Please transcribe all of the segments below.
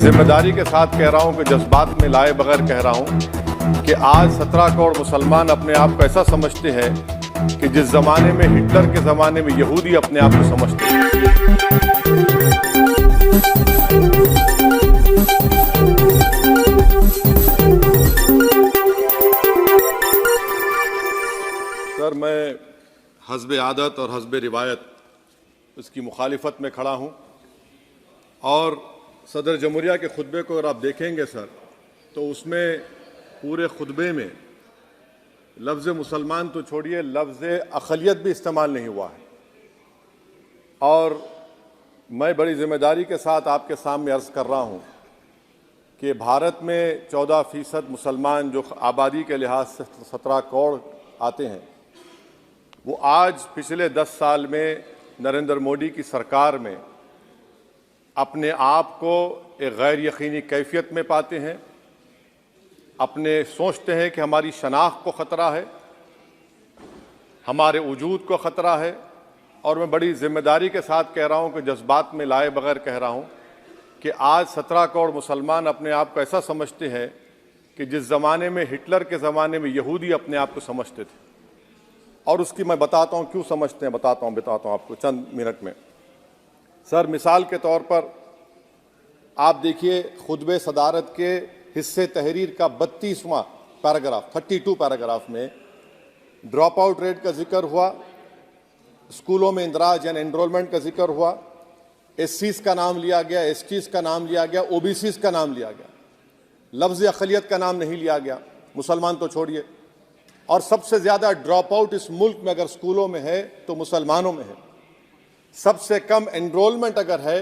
जिम्मेदारी के साथ कह रहा हूं कि जज्बात में लाए बगैर कह रहा हूं कि आज 17 करोड़ मुसलमान अपने आप को ऐसा समझते हैं कि जिस जमाने में हिटलर के जमाने में यहूदी अपने आप को समझते हैं। सर, मैं हस्ब आदत और हस्ब रिवायत उसकी मुखालिफत में खड़ा हूं और सदर जमहूरिया के खुतबे को अगर आप देखेंगे सर, तो उसमें पूरे खुतबे में लफ्ज़ मुसलमान तो छोड़िए, लफ्ज़ अक़लियत भी इस्तेमाल नहीं हुआ है। और मैं बड़ी ज़िम्मेदारी के साथ आपके सामने अर्ज़ कर रहा हूँ कि भारत में 14% मुसलमान जो आबादी के लिहाज से 17 करोड़ आते हैं, वो आज पिछले 10 साल में नरेंद्र मोदी की सरकार में अपने आप को एक गैर यकीनी कैफियत में पाते हैं, अपने सोचते हैं कि हमारी शनाख्त को ख़तरा है, हमारे वजूद को ख़तरा है। और मैं बड़ी ज़िम्मेदारी के साथ कह रहा हूं कि जज्बात में लाए बगैर कह रहा हूं कि आज 17 करोड़ मुसलमान अपने आप को ऐसा समझते हैं कि जिस ज़माने में हिटलर के ज़माने में यहूदी अपने आप को समझते थे। और उसकी मैं बताता हूं क्यों समझते हैं, बताता हूं आपको चंद मिनट में। सर, मिसाल के तौर पर आप देखिए, खुतबे सदारत के हिस्से तहरीर का 32वां पैराग्राफ 32 पैराग्राफ में ड्रॉप आउट रेट का जिक्र हुआ, स्कूलों में इंदराज यानी एनरोलमेंट का जिक्र हुआ, एससीज का नाम लिया गया, एसटीज का नाम लिया गया, ओबीसीज का नाम लिया गया, लफ्ज़ अक़लियत का नाम नहीं लिया गया, मुसलमान तो छोड़िए। और सबसे ज़्यादा ड्रॉप आउट इस मुल्क में अगर स्कूलों में है तो मुसलमानों में है। सबसे कम एनरोलमेंट अगर है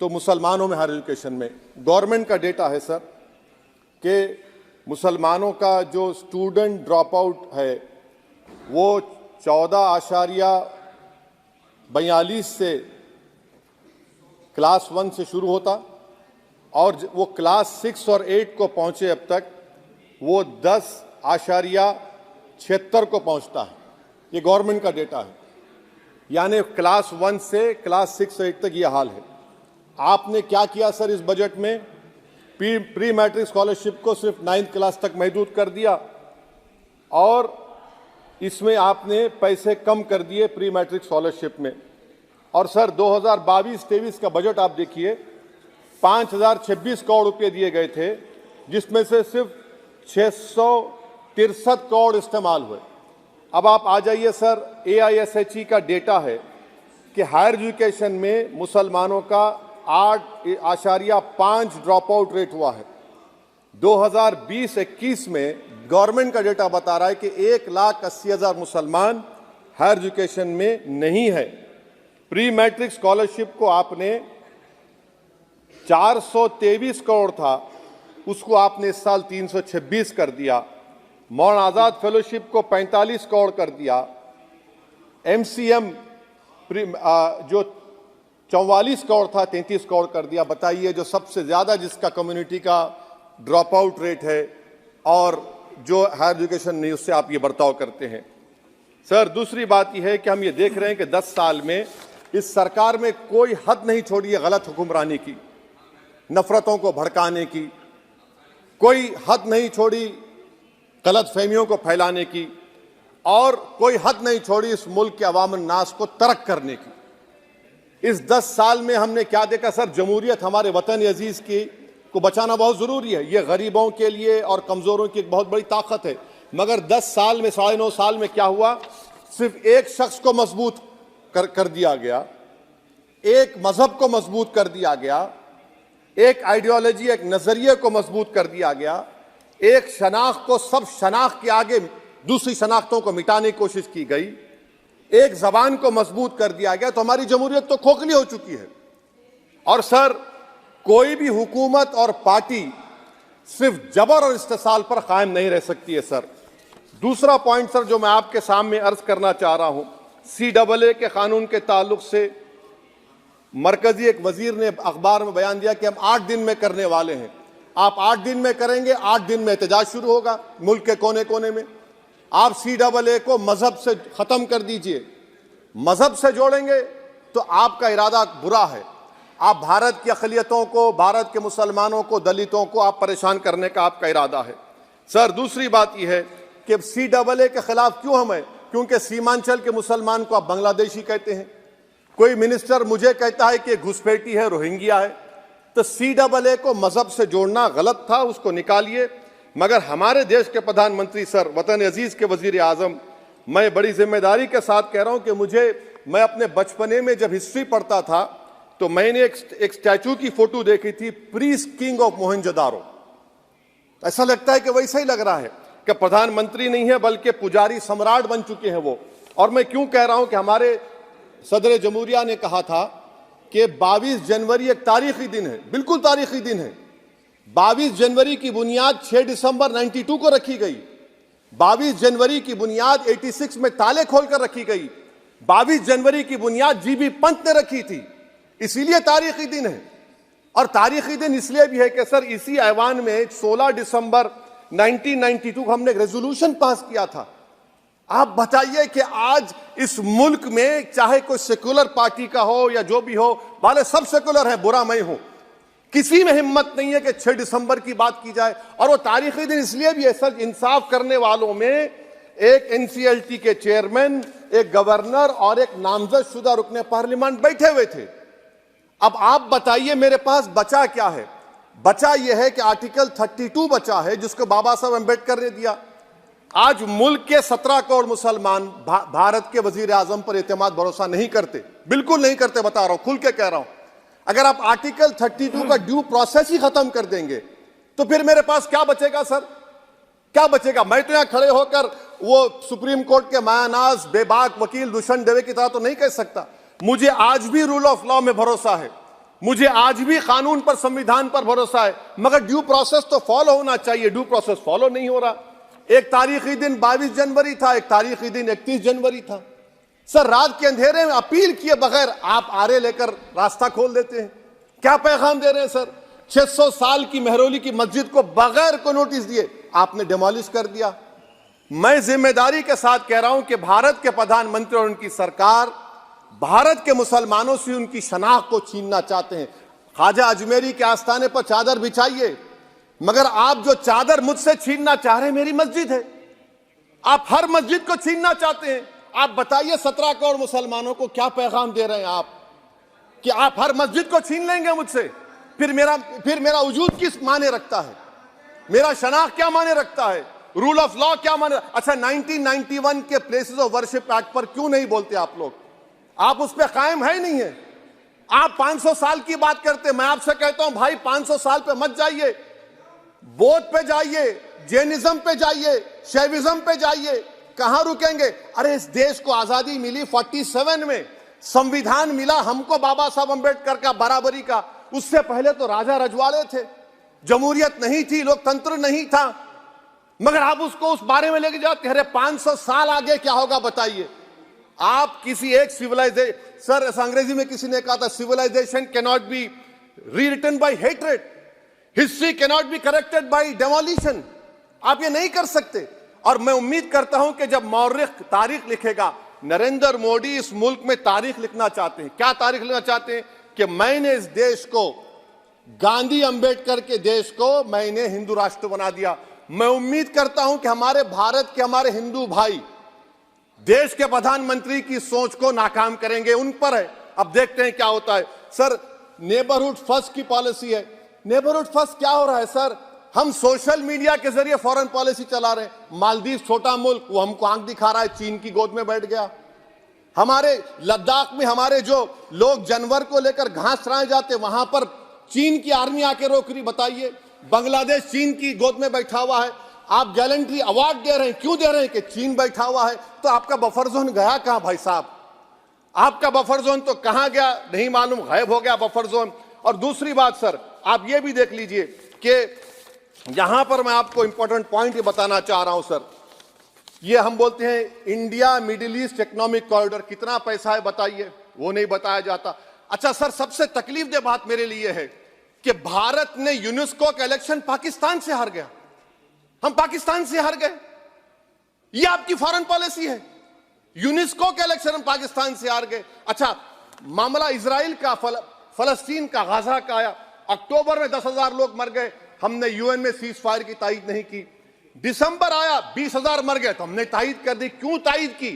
तो मुसलमानों में हायर एजुकेशन में। गवर्नमेंट का डेटा है सर कि मुसलमानों का जो स्टूडेंट ड्रॉप आउट है वो 14.42 से क्लास 1 से शुरू होता और वो क्लास 6 और 8 को पहुंचे अब तक वो 10.76 को पहुंचता है। ये गवर्नमेंट का डेटा है, यानी क्लास 1 से क्लास 6 से 8 तक ये हाल है। आपने क्या किया सर इस बजट में? प्री मैट्रिक स्कॉलरशिप को सिर्फ 9th क्लास तक महदूद कर दिया और इसमें आपने पैसे कम कर दिए प्री मैट्रिक स्कॉलरशिप में। और सर 2022-23 का बजट आप देखिए, 5026 करोड़ रुपए दिए गए थे, जिसमें से सिर्फ 663 करोड़ इस्तेमाल हुए। अब आप आ जाइए सर, AISHE का डेटा है कि हायर एजुकेशन में मुसलमानों का 8.5 ड्रॉप आउट रेट हुआ है। 2020-21 में गवर्नमेंट का डेटा बता रहा है कि 1,80,000 मुसलमान हायर एजुकेशन में नहीं है। प्री मैट्रिक स्कॉलरशिप को आपने 423 करोड़ था, उसको आपने इस साल 326 कर दिया। मौलाना आज़ाद फेलोशिप को 45 करोड़ कर दिया। MCM जो 44 करोड़ था 33 करोड़ कर दिया। बताइए, जो सबसे ज़्यादा जिसका कम्युनिटी का ड्रॉप आउट रेट है और जो हायर एजुकेशन नहीं, उससे आप ये बर्ताव करते हैं। सर, दूसरी बात यह है कि हम ये देख रहे हैं कि 10 साल में इस सरकार में कोई हद नहीं छोड़ी है गलत हुक्मरानी की, नफरतों को भड़काने की, कोई हद नहीं छोड़ी गलत फहमियों को फैलाने की, और कोई हद नहीं छोड़ी इस मुल्क के अवाम नास को तर्क करने की। इस 10 साल में हमने क्या देखा सर? जमहूरियत हमारे वतन अजीज की को बचाना बहुत ज़रूरी है, ये गरीबों के लिए और कमज़ोरों की एक बहुत बड़ी ताकत है। मगर 10 साल में 9.5 साल में क्या हुआ? सिर्फ एक शख्स को मजबूत कर दिया गया, एक मजहब को मजबूत कर दिया गया, एक आइडियोलॉजी, एक नज़रिए को मजबूत कर दिया गया, एक शनाख्त को सब शनाख्त के आगे दूसरी शनाख्तों को मिटाने की कोशिश की गई, एक जबान को मजबूत कर दिया गया। तो हमारी जमहूरियत तो खोखली हो चुकी है। और सर, कोई भी हुकूमत और पार्टी सिर्फ जबर और इस्तेसाल पर कायम नहीं रह सकती है सर। दूसरा पॉइंट सर जो मैं आपके सामने अर्ज करना चाह रहा हूं, CAA के कानून के ताल्लुक से मरकजी एक वजीर ने अखबार में बयान दिया कि हम 8 दिन में करने वाले हैं। आप 8 दिन में करेंगे, 8 दिन में एहतजाज शुरू होगा मुल्क के कोने कोने में। आप CAA को मजहब से खत्म कर दीजिए, मजहब से जोड़ेंगे तो आपका इरादा बुरा है। आप भारत की अक़लियतों को, भारत के मुसलमानों को, दलितों को आप परेशान करने का आपका इरादा है। सर, दूसरी बात यह है कि CAA के खिलाफ क्यों हम हैं? क्योंकि सीमांचल के मुसलमान को आप बांग्लादेशी कहते हैं। कोई मिनिस्टर मुझे कहता है कि घुसपैठी है, रोहिंग्या है। तो CAA को मजहब से जोड़ना गलत था, उसको निकालिए। मगर हमारे देश के प्रधानमंत्री सर, वतन अजीज के वजीर आजम, मैं बड़ी जिम्मेदारी के साथ कह रहा हूं कि मैं अपने बचपने में जब हिस्ट्री पढ़ता था तो मैंने एक स्टैचू की फोटो देखी थी, प्रीस्ट किंग ऑफ मोहनजोदारो। ऐसा लगता है कि वैसा ही लग रहा है कि प्रधानमंत्री नहीं है बल्कि पुजारी सम्राट बन चुके हैं वो। और मैं क्यों कह रहा हूं कि हमारे सदर जमहूरिया ने कहा था कि 22 जनवरी एक तारीखी दिन है, बिल्कुल तारीखी दिन है। 22 जनवरी की बुनियाद 6 दिसंबर 92 को रखी गई। 22 जनवरी की बुनियाद 86 में ताले खोलकर रखी गई। 22 जनवरी की बुनियाद जीबी पंत ने रखी थी, इसीलिए तारीखी दिन है। और तारीखी दिन इसलिए भी है कि सर, इसी ऐवान में 16 दिसंबर 1992 को हमने एक रेजोल्यूशन पास किया था। आप बताइए कि आज इस मुल्क में चाहे कोई सेकुलर पार्टी का हो या जो भी हो, वाले सब सेकुलर है, बुरा मैं हूं, किसी में हिम्मत नहीं है कि 6 दिसंबर की बात की जाए। और वो तारीखी दिन इसलिए भी है सर, इंसाफ करने वालों में एक NCLT के चेयरमैन, एक गवर्नर और एक नामजद शुदा रुकने पार्लियामेंट बैठे हुए थे। अब आप बताइए मेरे पास बचा क्या है? बचा यह है कि आर्टिकल 32 बचा है, जिसको बाबा साहब अम्बेडकर ने दिया। आज मुल्क के 17 करोड़ मुसलमान भारत के वजीर आजम पर एतमाद भरोसा नहीं करते, बिल्कुल नहीं करते, बता रहा हूं, खुल के कह रहा हूं। अगर आप आर्टिकल 32 का ड्यू प्रोसेस ही खत्म कर देंगे तो फिर मेरे पास क्या बचेगा सर? क्या बचेगा? मैं तो यहां खड़े होकर वो सुप्रीम कोर्ट के मायानाज बेबाक वकील दुष्यंत दवे की तरह तो नहीं कह सकता। मुझे आज भी रूल ऑफ लॉ में भरोसा है, मुझे आज भी कानून पर, संविधान पर भरोसा है, मगर ड्यू प्रोसेस तो फॉलो होना चाहिए। ड्यू प्रोसेस फॉलो नहीं हो रहा। एक तारीखी दिन 22 जनवरी था, एक तारीखी दिन 31 जनवरी था। सर, रात के अंधेरे में अपील किए बगैर आप आरे लेकर रास्ता खोल देते हैं। क्या पैगाम दे रहे हैं सर? 600 साल की मेहरौली की मस्जिद को बगैर को नोटिस दिए आपने डिमोलिश कर दिया। मैं जिम्मेदारी के साथ कह रहा हूं कि भारत के प्रधानमंत्री और उनकी सरकार भारत के मुसलमानों से उनकी शनाख्त को छीनना चाहते हैं। ख्वाजा अजमेरी के आस्थाने पर चादर बिछाइए, मगर आप जो चादर मुझसे छीनना चाह रहे हैं, मेरी मस्जिद है, आप हर मस्जिद को छीनना चाहते हैं। आप बताइए 17 करोड़ मुसलमानों को क्या पैगाम दे रहे हैं आप कि आप हर मस्जिद को छीन लेंगे मुझसे? फिर मेरा वजूद किस माने रखता है? मेरा शनाख्त क्या माने रखता है? रूल ऑफ लॉ क्या माने? अच्छा, 1991 के प्लेसेस ऑफ वर्शिप एक्ट पर क्यों नहीं बोलते आप लोग? आप उस पर कायम है नहीं है। आप 500 साल की बात करते, मैं आपसे कहता हूं भाई 500 साल पे मत जाइए, बौद्ध पे जाइए, जैनिज्म पे जाइए, शैविज्म पे जाइए, कहां रुकेंगे? अरे इस देश को आजादी मिली 47 में, संविधान मिला हमको बाबा साहब अम्बेडकर का बराबरी का। उससे पहले तो राजा रजवाड़े थे, जमहूरियत नहीं थी, लोकतंत्र नहीं था, मगर आप उसको उस बारे में लेके जाते। अरे 500 साल आगे क्या होगा बताइए? आप किसी एक सिविलाइजेशन, सर अंग्रेजी में किसी ने कहा था, civilization can not be rewritten by hatred, history can not be corrected by demolition. आप ये नहीं कर सकते। और मैं उम्मीद करता हूं कि जब मौर्रिख तारीख लिखेगा, नरेंद्र मोदी इस मुल्क में तारीख लिखना चाहते हैं। क्या तारीख लिखना चाहते हैं? कि मैंने इस देश को, गांधी अंबेडकर के देश को मैंने हिंदू राष्ट्र बना दिया। मैं उम्मीद करता हूं कि हमारे भारत के हमारे हिंदू भाई देश के प्रधानमंत्री की सोच को नाकाम करेंगे। उन पर है, अब देखते हैं क्या होता है। सर, नेबरहुड फर्स्ट की पॉलिसी है। नेबरहुड फर्स्ट क्या हो रहा है सर? हम सोशल मीडिया के जरिए फॉरेन पॉलिसी चला रहे हैं। मालदीव छोटा मुल्क, वो हमको आंख दिखा रहा है, चीन की गोद में बैठ गया। हमारे लद्दाख में हमारे जो लोग जानवर को लेकर घास चराए जाते, वहां पर चीन की आर्मी आके रोक रही। बताइए, बांग्लादेश चीन की गोद में बैठा हुआ है। आप गैलेंट्री अवार्ड दे रहे हैं, क्यों दे रहे हैं? कि चीन बैठा हुआ है। तो आपका बफर जोन गया कहां भाई साहब? आपका बफर जोन तो कहां गया नहीं मालूम, गायब हो गया बफर जोन। और दूसरी बात सर, आप ये भी देख लीजिए कि यहां पर मैं आपको इंपॉर्टेंट पॉइंट ये बताना चाह रहा हूं सर। ये हम बोलते हैं India middle east economic corridor, कितना पैसा है बताइए? वो नहीं बताया जाता। अच्छा सर, सबसे तकलीफ दे बात मेरे लिए है कि भारत ने यूनेस्को का इलेक्शन पाकिस्तान से हार गया। हम पाकिस्तान से हार गए, ये आपकी फॉरेन पॉलिसी है। यूनेस्को के इलेक्शन हम पाकिस्तान से हार गए। अच्छा, मामला इजराइल का, फलस्तीन का, गाजा का आया। अक्टूबर में 10,000 लोग मर गए, हमने यूएन में सीज फायर की तायीद नहीं की। दिसंबर आया, 20,000 मर गए, तो हमने तायीद कर दी। क्यों तायीद की?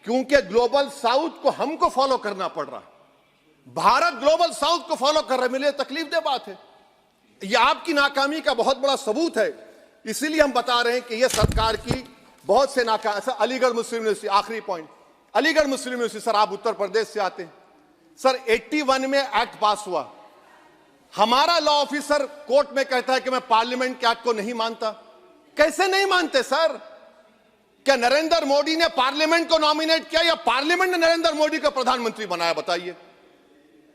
क्योंकि ग्लोबल साउथ को हमको फॉलो करना पड़ रहा है। भारत ग्लोबल साउथ को फॉलो कर रहा है, मेरे लिए तकलीफ दे बात है। यह आपकी नाकामी का बहुत बड़ा सबूत है। इसीलिए हम बता रहे हैं कि यह सरकार की बहुत से नाकाम। सर, अलीगढ़ मुस्लिम यूनिवर्सिटी, आखिरी पॉइंट, अलीगढ़ मुस्लिम यूनिवर्सिटी। सर, आप उत्तर प्रदेश से आते हैं। सर, 81 में एक्ट पास हुआ। हमारा लॉ ऑफिसर कोर्ट में कहता है कि मैं पार्लियामेंट के एक्ट को नहीं मानता। कैसे नहीं मानते सर? क्या नरेंद्र मोदी ने पार्लियामेंट को नॉमिनेट किया या पार्लियामेंट ने नरेंद्र मोदी को प्रधानमंत्री बनाया? बताइए।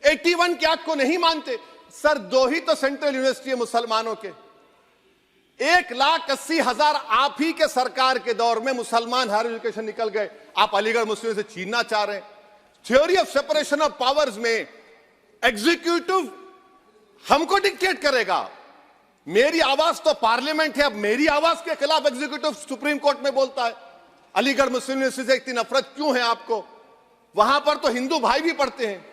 81 के एक्ट को नहीं मानते। सर, 2 ही तो सेंट्रल यूनिवर्सिटी है मुसलमानों के। 1,80,000 आप ही के सरकार के दौर में मुसलमान हायर एजुकेशन निकल गए। आप अलीगढ़ मुस्लिम से छीनना चाह रहे हैं। Theory of separation of powers में एग्जीक्यूटिव हमको डिक्टेट करेगा। मेरी आवाज तो पार्लियामेंट है, अब मेरी आवाज के खिलाफ एग्जीक्यूटिव सुप्रीम कोर्ट में बोलता है। अलीगढ़ मुस्लिम यूनिवर्सिटी से इतनी नफरत क्यों है आपको? वहां पर तो हिंदू भाई भी पढ़ते हैं।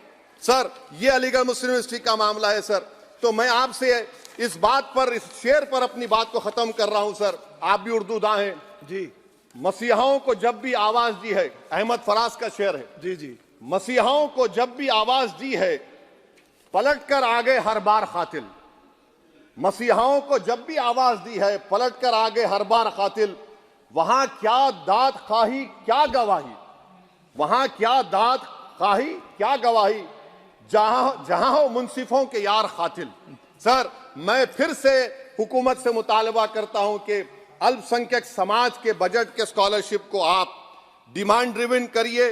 सर, ये अलीगढ़ मुस्लिम यूनिवर्सिटी का मामला है सर। तो मैं आपसे इस बात पर, इस शेर पर अपनी बात को खत्म कर रहा हूं सर। आप भी उर्दू दां हैं जी। मसीहाओं को जब भी आवाज दी है, अहमद फराज का शेर है जी जी, मसीहाओं को जब भी आवाज दी है पलट कर आ गए हर बार कातिल। मसीहाओं को जब भी आवाज दी है पलट कर आ गए हर बार कातिल। वहां क्या दाद खाही क्या गवाही, वहां क्या दाद खाही क्या गवाही, जहां हो मुंसिफों के यार कातिल। सर, मैं फिर से हुकूमत से मुतालबा करता हूं कि अल्पसंख्यक समाज के बजट के स्कॉलरशिप को आप डिमांड ड्रिवन करिए।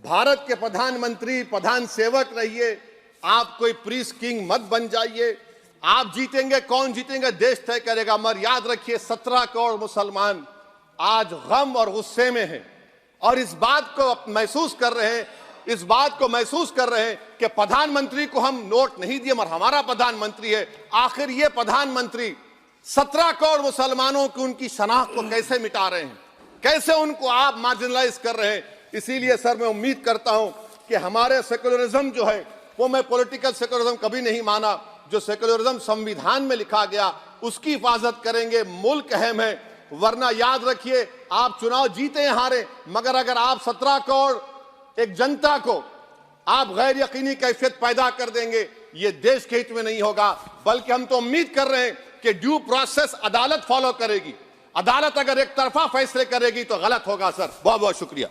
भारत के प्रधानमंत्री प्रधान सेवक रहिए। आप कोई प्रीस किंग मत बन जाइए। आप जीतेंगे, कौन जीतेंगे देश तय करेगा। मगर याद रखिए, 17 करोड़ मुसलमान आज गम और गुस्से में हैं और इस बात को महसूस कर रहे हैं, इस बात को महसूस कर रहे हैं कि प्रधानमंत्री को हम नोट नहीं दिए मगर हमारा प्रधानमंत्री है। आखिर ये प्रधानमंत्री 17 करोड़ मुसलमानों की उनकी शनाख्त को कैसे मिटा रहे हैं, कैसे उनको आप मार्जिनलाइज कर रहे हैं। इसीलिए सर, मैं उम्मीद करता हूं कि हमारे सेकुलरिज्म जो है वो, मैं पॉलिटिकल सेकुलरिज्म कभी नहीं माना, जो सेकुलरिज्म संविधान में लिखा गया उसकी हिफाजत करेंगे। मुल्क अहम है, वरना याद रखिए आप चुनाव जीते हैं हारे, मगर अगर आप 17 करोड़ एक जनता को आप गैर यकीनी कैफियत पैदा कर देंगे, ये देश के हित में नहीं होगा। बल्कि हम तो उम्मीद कर रहे हैं कि ड्यू प्रोसेस अदालत फॉलो करेगी। अदालत अगर एक तरफा फैसले करेगी तो गलत होगा। सर, बहुत बहुत शुक्रिया।